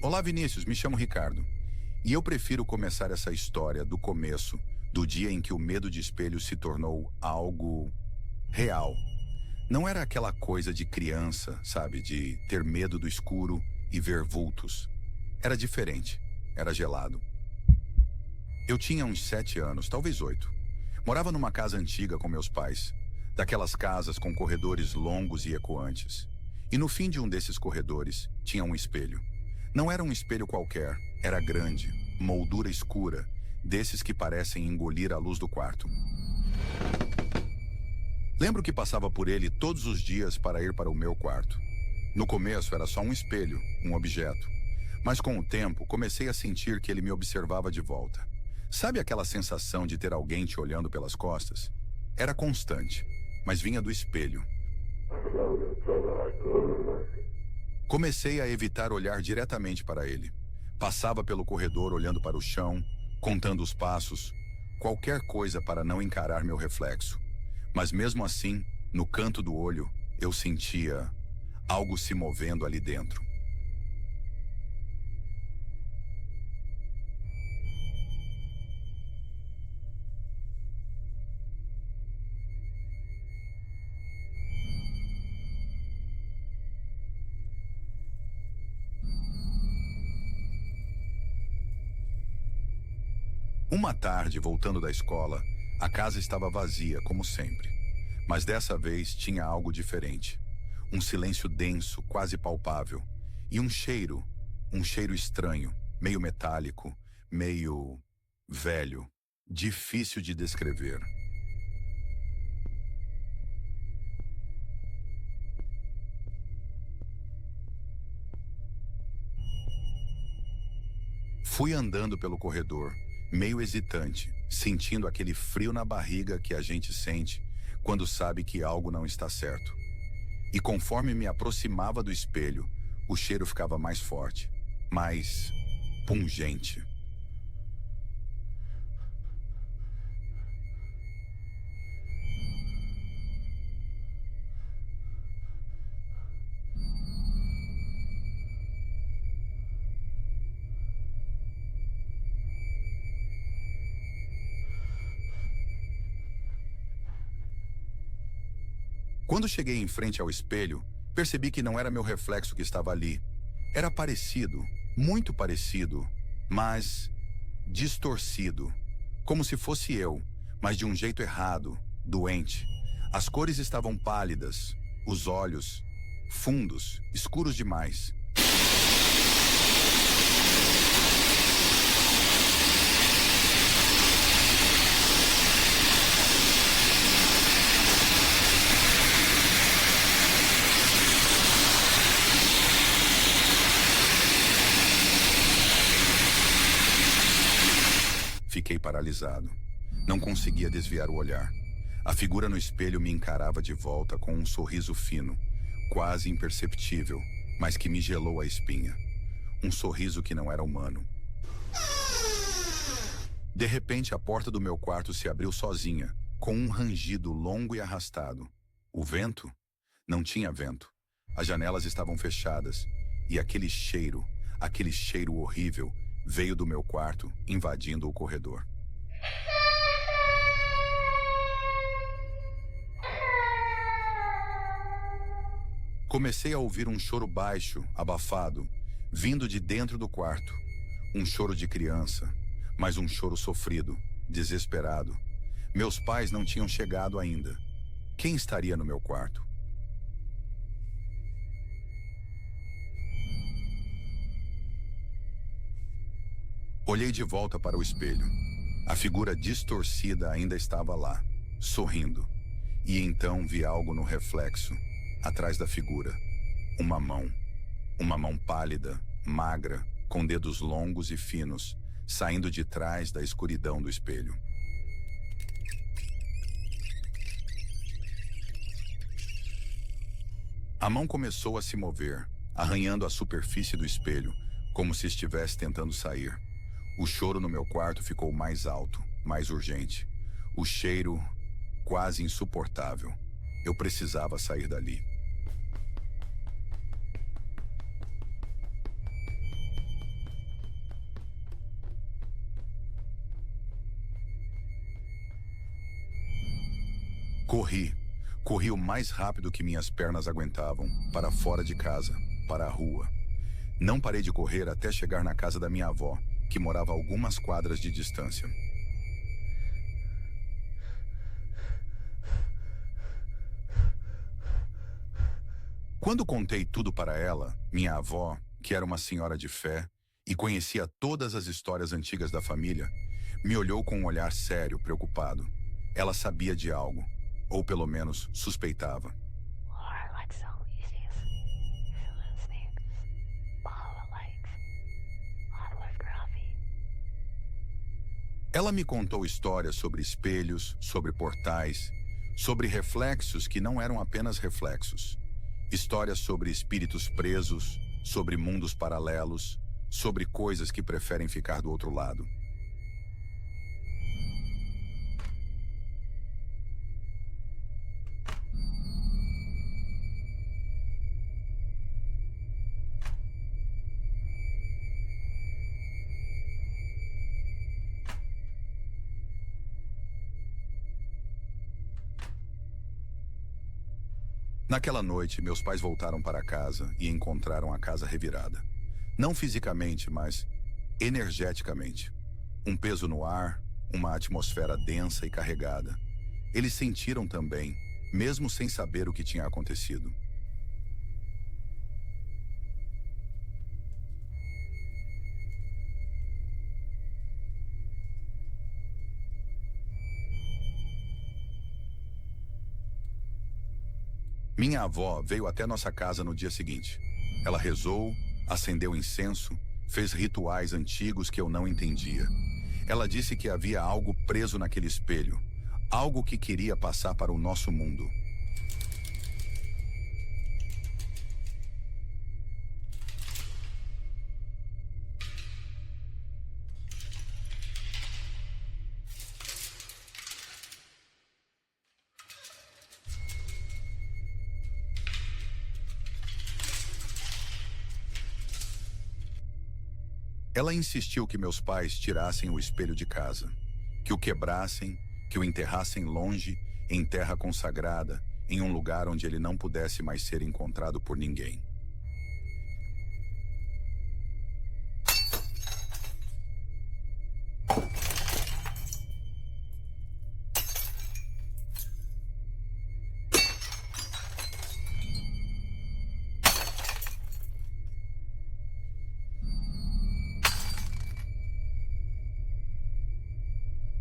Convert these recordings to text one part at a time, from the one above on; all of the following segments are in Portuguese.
Olá, Vinícius, me chamo Ricardo. E eu prefiro começar essa história do começo, do dia em que o medo de espelho se tornou algo real. Não era aquela coisa de criança, sabe, de ter medo do escuro e ver vultos. Era diferente, era gelado. Eu tinha uns 7 anos, talvez 8. Morava numa casa antiga com meus pais, daquelas casas com corredores longos e ecoantes. E no fim de um desses corredores tinha um espelho. Não era um espelho qualquer, era grande, moldura escura, desses que parecem engolir a luz do quarto. Lembro que passava por ele todos os dias para ir para o meu quarto. No começo era só um espelho, um objeto. Mas com o tempo comecei a sentir que ele me observava de volta. Sabe aquela sensação de ter alguém te olhando pelas costas? Era constante, mas vinha do espelho. Comecei a evitar olhar diretamente para ele. Passava pelo corredor olhando para o chão, contando os passos, qualquer coisa para não encarar meu reflexo. Mas mesmo assim, no canto do olho, eu sentia algo se movendo ali dentro. Uma tarde, voltando da escola, a casa estava vazia, como sempre. Mas dessa vez tinha algo diferente. Um silêncio denso, quase palpável. E um cheiro estranho, meio metálico, meio velho, difícil de descrever. Fui andando pelo corredor, meio hesitante, sentindo aquele frio na barriga que a gente sente quando sabe que algo não está certo. E conforme me aproximava do espelho, o cheiro ficava mais forte, mais pungente. Quando cheguei em frente ao espelho, percebi que não era meu reflexo que estava ali. Era parecido, muito parecido, mas distorcido. Como se fosse eu, mas de um jeito errado, doente. As cores estavam pálidas, os olhos fundos, escuros demais. Fiquei paralisado. Não conseguia desviar o olhar. A figura no espelho me encarava de volta com um sorriso fino, quase imperceptível, mas que me gelou a espinha. Um sorriso que não era humano. De repente, a porta do meu quarto se abriu sozinha, com um rangido longo e arrastado. O vento? Não tinha vento. As janelas estavam fechadas, e aquele cheiro horrível, veio do meu quarto, invadindo o corredor. Comecei a ouvir um choro baixo, abafado, vindo de dentro do quarto. Um choro de criança, mas um choro sofrido, desesperado. Meus pais não tinham chegado ainda. Quem estaria no meu quarto? Olhei de volta para o espelho. A figura distorcida ainda estava lá, sorrindo. E então vi algo no reflexo, atrás da figura. Uma mão. Uma mão pálida, magra, com dedos longos e finos, saindo de trás da escuridão do espelho. A mão começou a se mover, arranhando a superfície do espelho, como se estivesse tentando sair. O choro no meu quarto ficou mais alto, mais urgente. O cheiro quase insuportável. Eu precisava sair dali. Corri. Corri o mais rápido que minhas pernas aguentavam, para fora de casa, para a rua. Não parei de correr até chegar na casa da minha avó, que morava a algumas quadras de distância. Quando contei tudo para ela, minha avó, que era uma senhora de fé e conhecia todas as histórias antigas da família, me olhou com um olhar sério, preocupado. Ela sabia de algo, ou pelo menos suspeitava. Ela me contou histórias sobre espelhos, sobre portais, sobre reflexos que não eram apenas reflexos. Histórias sobre espíritos presos, sobre mundos paralelos, sobre coisas que preferem ficar do outro lado. Naquela noite, meus pais voltaram para casa e encontraram a casa revirada. Não fisicamente, mas energeticamente. Um peso no ar, uma atmosfera densa e carregada. Eles sentiram também, mesmo sem saber o que tinha acontecido. Minha avó veio até nossa casa no dia seguinte. Ela rezou, acendeu incenso, fez rituais antigos que eu não entendia. Ela disse que havia algo preso naquele espelho, algo que queria passar para o nosso mundo. Ela insistiu que meus pais tirassem o espelho de casa, que o quebrassem, que o enterrassem longe, em terra consagrada, em um lugar onde ele não pudesse mais ser encontrado por ninguém.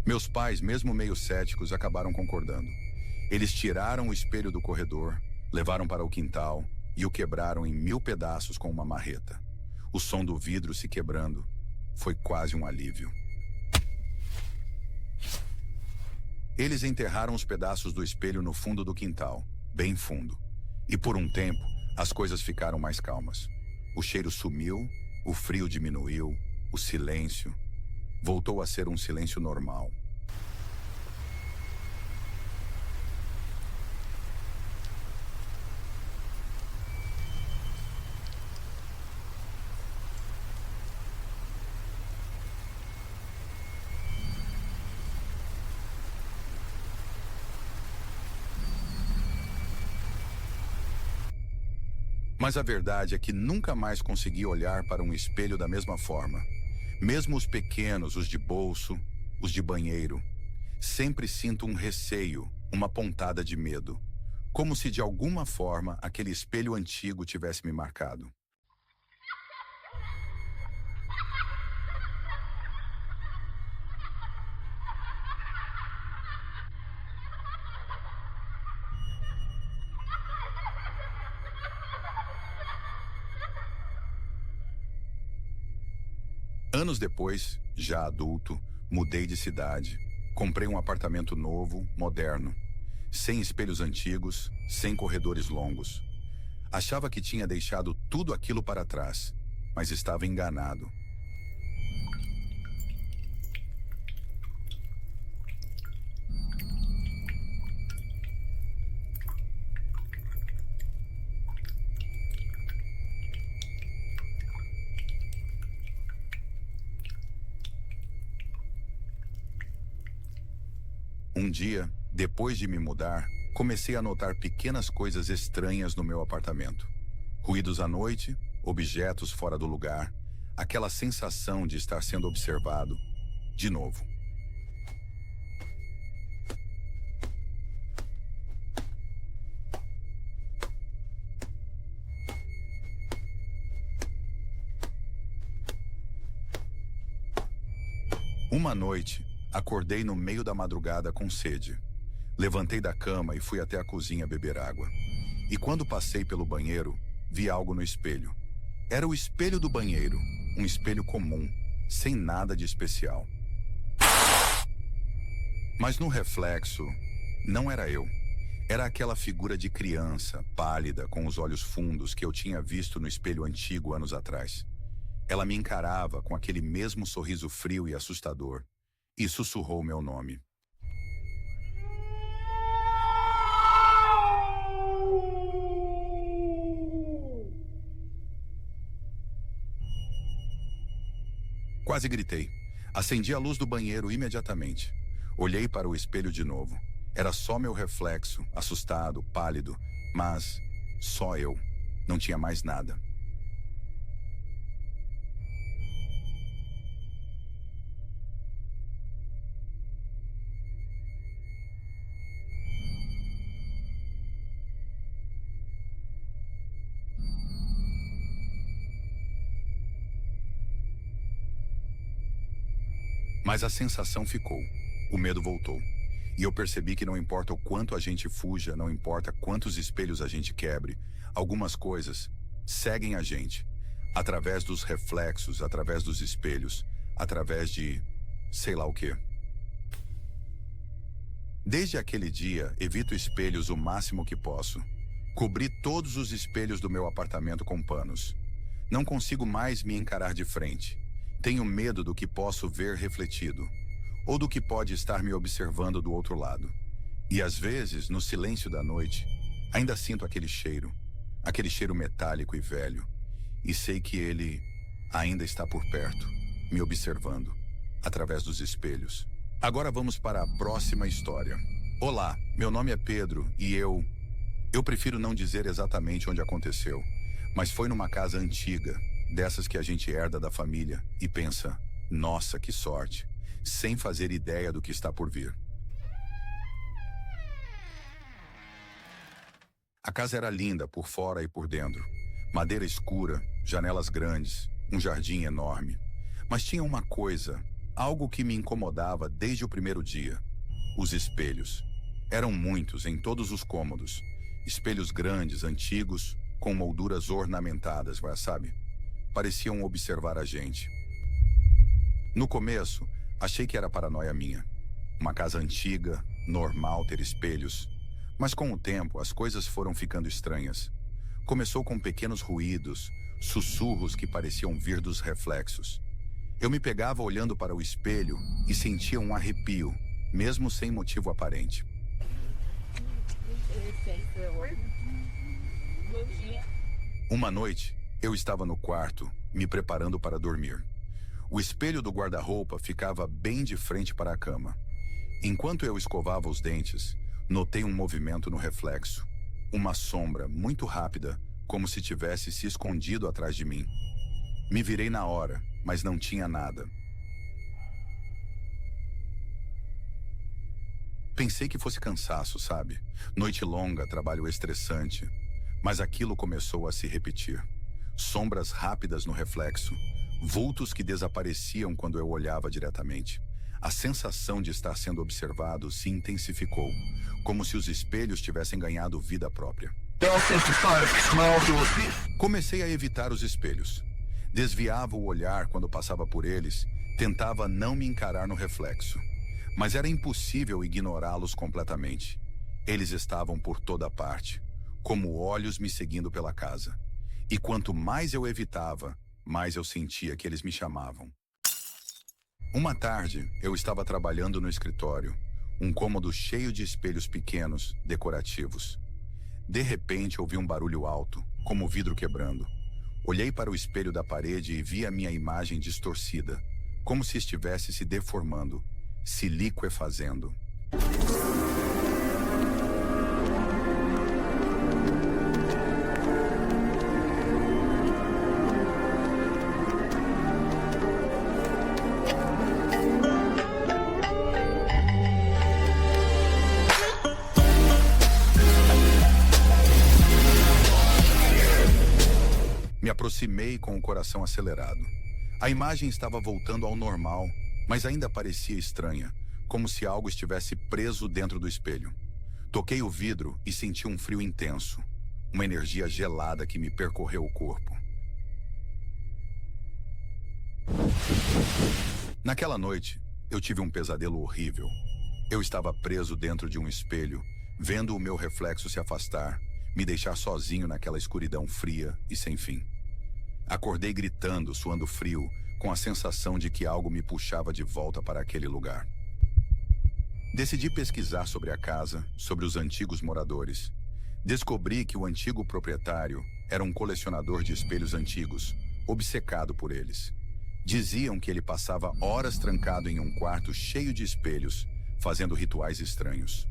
Meus pais, mesmo meio céticos, acabaram concordando. Eles tiraram o espelho do corredor, levaram para o quintal e o quebraram em 1000 pedaços com uma marreta. O som do vidro se quebrando foi quase um alívio. Eles enterraram os pedaços do espelho no fundo do quintal, bem fundo. E por um tempo, as coisas ficaram mais calmas. O cheiro sumiu, o frio diminuiu, o silêncio voltou a ser um silêncio normal. Mas a verdade é que nunca mais consegui olhar para um espelho da mesma forma. Mesmo os pequenos, os de bolso, os de banheiro, sempre sinto um receio, uma pontada de medo. Como se de alguma forma aquele espelho antigo tivesse me marcado. Anos depois, já adulto, mudei de cidade. Comprei um apartamento novo, moderno. Sem espelhos antigos, sem corredores longos. Achava que tinha deixado tudo aquilo para trás, mas estava enganado. Um dia, Depois de me mudar, comecei a notar pequenas coisas estranhas no meu apartamento. Ruídos à noite, objetos fora do lugar, aquela sensação de estar sendo observado de novo. Uma noite, acordei no meio da madrugada com sede. Levantei da cama e fui até a cozinha beber água. E quando passei pelo banheiro, vi algo no espelho. Era o espelho do banheiro, um espelho comum, sem nada de especial. Mas no reflexo, não era eu. Era aquela figura de criança, pálida, com os olhos fundos que eu tinha visto no espelho antigo anos atrás. Ela me encarava com aquele mesmo sorriso frio e assustador e sussurrou meu nome. Quase gritei. Acendi a luz do banheiro imediatamente. Olhei para o espelho de novo. Era só meu reflexo, assustado, pálido, mas só eu. Não tinha mais nada. Mas a sensação ficou. O medo voltou. E eu percebi que não importa o quanto a gente fuja, não importa quantos espelhos a gente quebre, algumas coisas seguem a gente. Através dos reflexos, através dos espelhos, através de sei lá o quê. Desde aquele dia, evito espelhos o máximo que posso. Cobri todos os espelhos do meu apartamento com panos. Não consigo mais me encarar de frente. Tenho medo do que posso ver refletido, ou do que pode estar me observando do outro lado. E às vezes, no silêncio da noite, ainda sinto aquele cheiro metálico e velho, e sei que ele ainda está por perto, me observando, através dos espelhos. Agora vamos para a próxima história. Olá, meu nome é Pedro e eu prefiro não dizer exatamente onde aconteceu, mas foi numa casa antiga, dessas que a gente herda da família e pensa, nossa, que sorte, sem fazer ideia do que está por vir. A casa era linda por fora e por dentro. Madeira escura, janelas grandes, um jardim enorme. Mas tinha uma coisa, algo que me incomodava desde o primeiro dia. Os espelhos. Eram muitos em todos os cômodos. Espelhos grandes, antigos, com molduras ornamentadas, sabe? Pareciam observar a gente. No começo, achei que era paranoia minha. Uma casa antiga, normal ter espelhos. Mas com o tempo, as coisas foram ficando estranhas. Começou com pequenos ruídos, sussurros que pareciam vir dos reflexos. Eu me pegava olhando para o espelho e sentia um arrepio, mesmo sem motivo aparente. Uma noite, eu estava no quarto, me preparando para dormir. O espelho do guarda-roupa ficava bem de frente para a cama. Enquanto eu escovava os dentes, notei um movimento no reflexo. Uma sombra muito rápida, como se tivesse se escondido atrás de mim. Me virei na hora, mas não tinha nada. Pensei que fosse cansaço, sabe? Noite longa, trabalho estressante. Mas aquilo começou a se repetir. Sombras rápidas no reflexo, vultos que desapareciam quando eu olhava diretamente. A sensação de estar sendo observado se intensificou, como se os espelhos tivessem ganhado vida própria. Comecei a evitar os espelhos. Desviava o olhar quando passava por eles, tentava não me encarar no reflexo. Mas era impossível ignorá-los completamente. Eles estavam por toda parte, como olhos me seguindo pela casa. E quanto mais eu evitava, mais eu sentia que eles me chamavam. Uma tarde, eu estava trabalhando no escritório, um cômodo cheio de espelhos pequenos, decorativos. De repente, ouvi um barulho alto, como vidro quebrando. Olhei para o espelho da parede e vi a minha imagem distorcida, como se estivesse se deformando, se liquefazendo. aproximei com o coração acelerado. A imagem estava voltando ao normal, mas ainda parecia estranha, como se algo estivesse preso dentro do espelho. Toquei o vidro e senti um frio intenso, uma energia gelada que me percorreu o corpo. Naquela noite, eu tive um pesadelo horrível. Eu estava preso dentro de um espelho, vendo o meu reflexo se afastar, me deixar sozinho naquela escuridão fria e sem fim. Acordei gritando, suando frio, com a sensação de que algo me puxava de volta para aquele lugar. Decidi pesquisar sobre a casa, sobre os antigos moradores. Descobri que o antigo proprietário era um colecionador de espelhos antigos, obcecado por eles. Diziam que ele passava horas trancado em um quarto cheio de espelhos, fazendo rituais estranhos.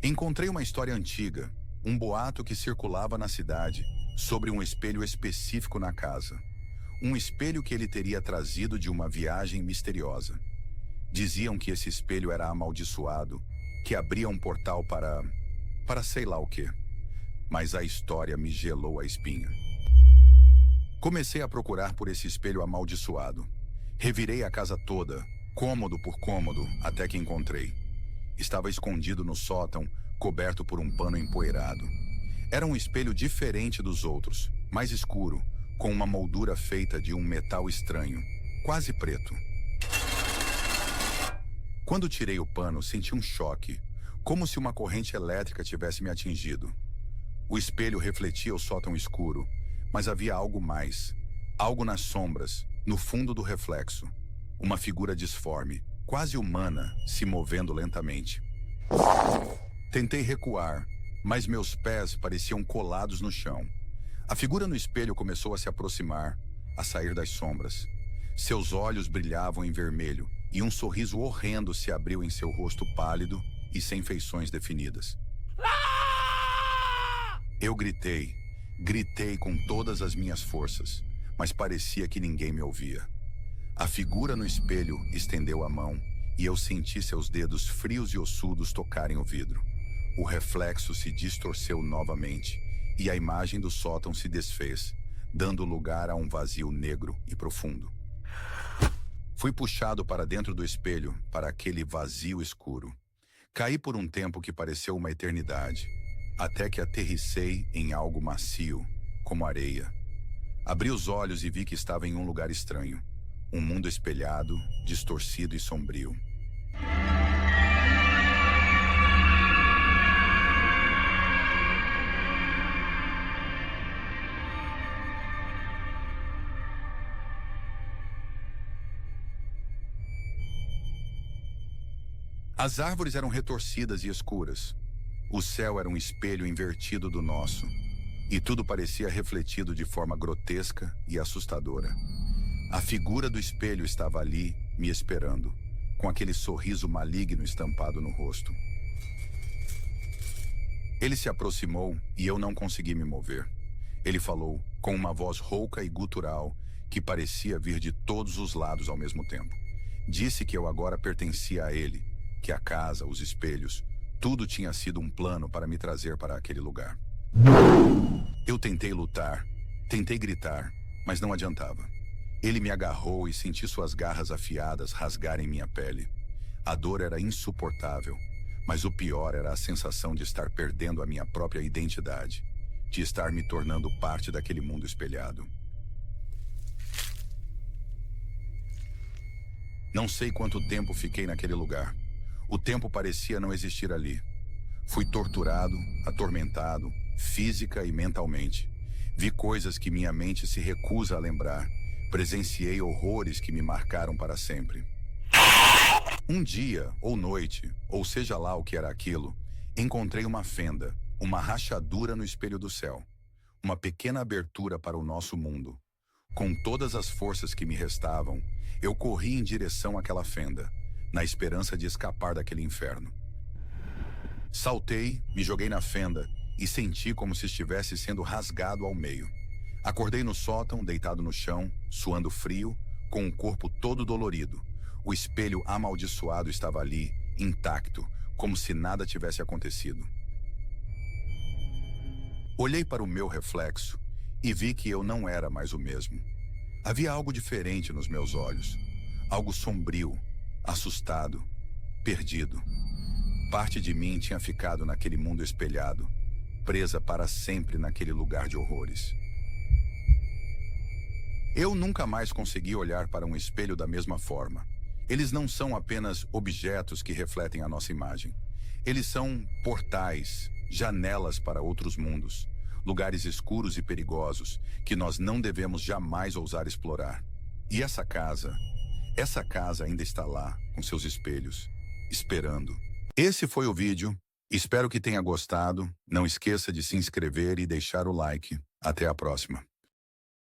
Encontrei uma história antiga, um boato que circulava na cidade sobre um espelho específico na casa. Um espelho que ele teria trazido de uma viagem misteriosa. Diziam que esse espelho era amaldiçoado, que abria um portal para sei lá o quê. Mas a história me gelou a espinha. Comecei a procurar por esse espelho amaldiçoado. Revirei a casa toda, cômodo por cômodo, até que encontrei. Estava escondido no sótão, coberto por um pano empoeirado. Era um espelho diferente dos outros, mais escuro, com uma moldura feita de um metal estranho, quase preto. Quando tirei o pano, senti um choque, como se uma corrente elétrica tivesse me atingido. O espelho refletia o sótão escuro, mas havia algo mais. Algo nas sombras, no fundo do reflexo. Uma figura disforme, quase humana, se movendo lentamente. Tentei recuar, mas meus pés pareciam colados no chão. A figura no espelho começou a se aproximar, a sair das sombras. Seus olhos brilhavam em vermelho e um sorriso horrendo se abriu em seu rosto pálido e sem feições definidas. Eu gritei com todas as minhas forças, mas parecia que ninguém me ouvia. A figura no espelho estendeu a mão e eu senti seus dedos frios e ossudos tocarem o vidro. O reflexo se distorceu novamente e a imagem do sótão se desfez, dando lugar a um vazio negro e profundo. Fui puxado para dentro do espelho, para aquele vazio escuro. Caí por um tempo que pareceu uma eternidade, até que aterrissei em algo macio, como areia. Abri os olhos e vi que estava em um lugar estranho, um mundo espelhado, distorcido e sombrio. As árvores eram retorcidas e escuras. O céu era um espelho invertido do nosso, e tudo parecia refletido de forma grotesca e assustadora. A figura do espelho estava ali, me esperando, com aquele sorriso maligno estampado no rosto. Ele se aproximou e eu não consegui me mover. Ele falou, com uma voz rouca e gutural, que parecia vir de todos os lados ao mesmo tempo. Disse que eu agora pertencia a ele, que a casa, os espelhos, tudo tinha sido um plano para me trazer para aquele lugar. Eu tentei lutar, tentei gritar, mas não adiantava. Ele me agarrou e senti suas garras afiadas rasgarem minha pele. A dor era insuportável, mas o pior era a sensação de estar perdendo a minha própria identidade, de estar me tornando parte daquele mundo espelhado. Não sei quanto tempo fiquei naquele lugar. O tempo parecia não existir ali. Fui torturado, atormentado, física e mentalmente. Vi coisas que minha mente se recusa a lembrar. Presenciei horrores que me marcaram para sempre. Um dia, ou noite, ou seja lá o que era aquilo, encontrei uma fenda, uma rachadura no espelho do céu. Uma pequena abertura para o nosso mundo. Com todas as forças que me restavam, eu corri em direção àquela fenda, na esperança de escapar daquele inferno. Saltei, me joguei na fenda e senti como se estivesse sendo rasgado ao meio. Acordei no sótão, deitado no chão, suando frio, com o corpo todo dolorido. O espelho amaldiçoado estava ali, intacto, como se nada tivesse acontecido. Olhei para o meu reflexo e vi que eu não era mais o mesmo. Havia algo diferente nos meus olhos, algo sombrio, assustado, perdido. Parte de mim tinha ficado naquele mundo espelhado, presa para sempre naquele lugar de horrores. Eu nunca mais consegui olhar para um espelho da mesma forma. Eles não são apenas objetos que refletem a nossa imagem. Eles são portais, janelas para outros mundos, lugares escuros e perigosos que nós não devemos jamais ousar explorar. E essa casa ainda está lá, com seus espelhos, esperando. Esse foi o vídeo. Espero que tenha gostado. Não esqueça de se inscrever e deixar o like. Até a próxima.